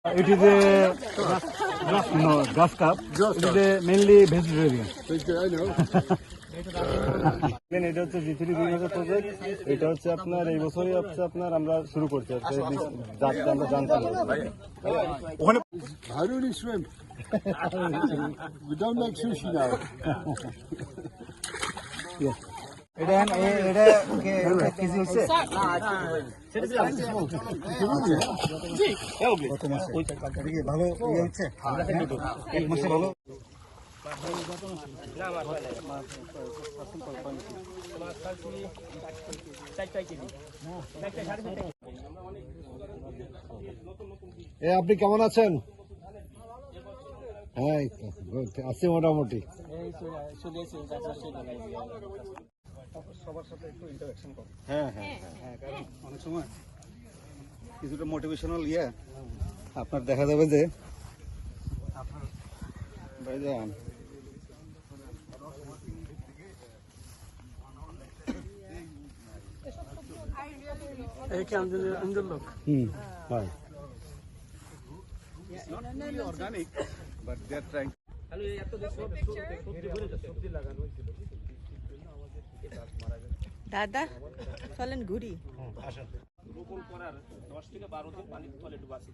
It is a grass cup. It is a mainly vegetarian. I know. এটা হচ্ছে জি3 2000 project. এটা হচ্ছে আপনার এই বছরই হচ্ছে আপনার আমরা শুরু করছি আর কি, যাত্রা আমরা জানতাম না। ওখানে How do we swim? We don't make sushi now. এটা এটা কেজি হচ্ছে ভালো ইয়ে হচ্ছে এক মাসে ভালো। আপনি কেমন আছেন? হ্যাঁ আছি মোটামুটি। সবার সাথে একটু ইন্টারাকশন করো। হ্যাঁ হ্যাঁ হ্যাঁ, কারণ অনেক সময় কিছুটা মোটিভেশনাল আপনার দেখা যাবে যে আপনার ভাইজান লোক হয় organic but they are trying. দাদা চলেন ঘুরি। রোপণ করার 10 থেকে 12 দিন পানির তলে ডুবা আছে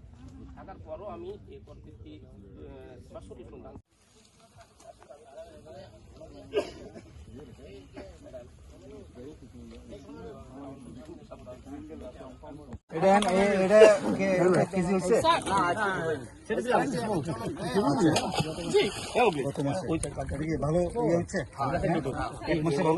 থাকার পরও আমি এই পদ্ধতি 66 টন ধান। এটা কেজি হচ্ছে ভালো ইয়ে হচ্ছে এক মাসে ভালো।